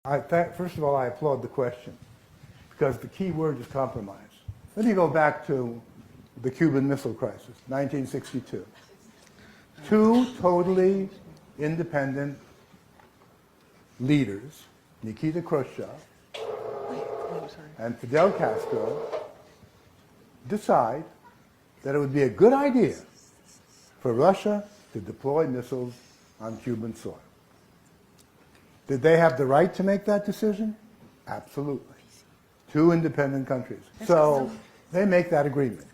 First of all, I applaud the question, because the key word is compromise. Let me go back to the Cuban Missile Crisis, 1962. Two totally independent leaders, Nikita Khrushchev and Fidel Castro, decide that it would be a good idea for Russia to deploy missiles on Cuban soil. Did they have the right to make that decision? Absolutely. Two independent countries. So they make that agreement.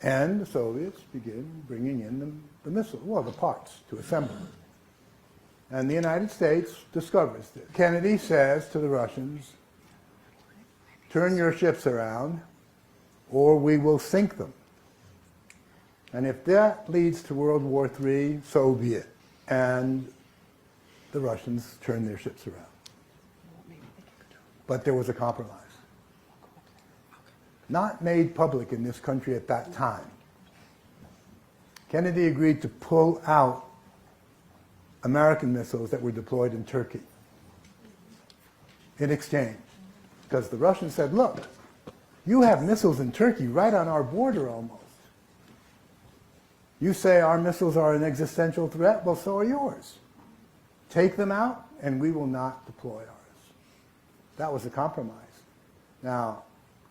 And the Soviets begin bringing in the missiles, well, the parts to assemble them. And the United States discovers this. Kennedy says to the Russians, turn your ships around or we will sink them. And if that leads to World War III, so be it. And the Russians turned their ships around. But there was a compromise. Not made public in this country at that time. Kennedy agreed to pull out American missiles that were deployed in Turkey in exchange. Because the Russians said, look, you have missiles in Turkey right on our border almost. You say our missiles are an existential threat, well, so are yours. Take them out and we will not deploy ours. That was a compromise. Now,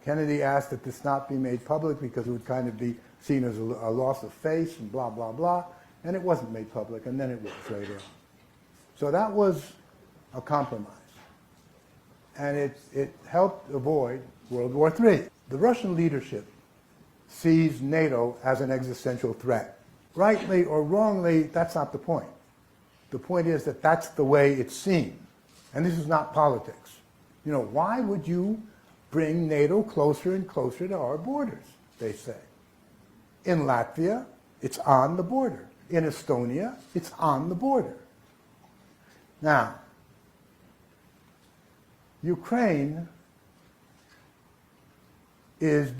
Kennedy asked that this not be made public because it would kind of be seen as a loss of face and blah, blah, blah. And it wasn't made public, and then it was later on. So that was a compromise. And it helped avoid World War III. The Russian leadership sees NATO as an existential threat. Rightly or wrongly, that's not the point. The point is that that's the way it's seen. And this is not politics. You know, why would you bring NATO closer and closer to our borders, they say. In Latvia, it's on the border. In Estonia, it's on the border. Now, Ukraine is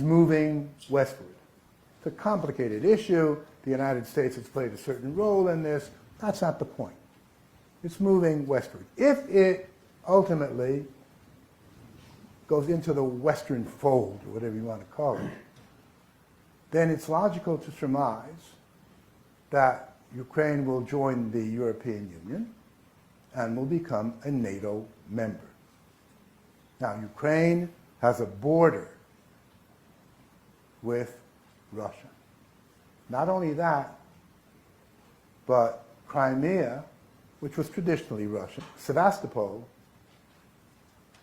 moving westward. It's a complicated issue. The United States has played a certain role in this. That's not the point. It's moving westward. If it ultimately goes into the Western fold, or whatever you want to call it, then it's logical to surmise that Ukraine will join the European Union and will become a NATO member. Now, Ukraine has a border with Russia. Not only that, but Crimea, which was traditionally Russian, Sevastopol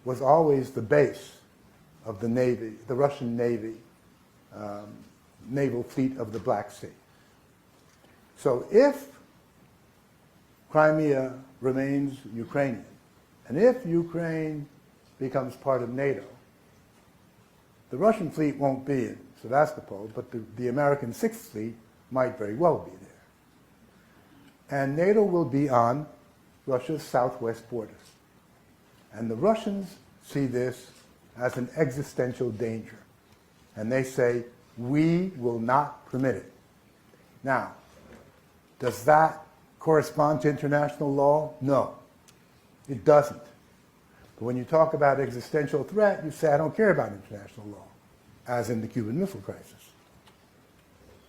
was always the base of the Navy, the Russian Navy, naval fleet of the Black Sea. So if Crimea remains Ukrainian, and if Ukraine becomes part of NATO, the Russian fleet won't be in Sevastopol, but the American Sixth Fleet might very well be there. And NATO will be on Russia's southwest borders. And the Russians see this as an existential danger. And they say, we will not permit it. Now, does that correspond to international law? No, it doesn't. But when you talk about existential threat, you say, I don't care about international law, as in the Cuban Missile Crisis.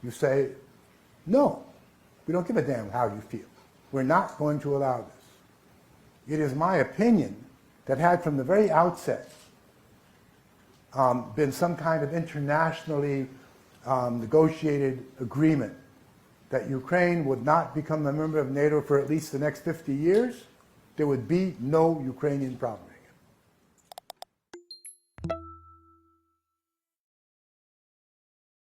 You say, no, we don't give a damn how you feel. We're not going to allow this. It is my opinion that had from the very outset been some kind of internationally negotiated agreement that Ukraine would not become a member of NATO for at least the next 50 years, there would be no Ukrainian problem.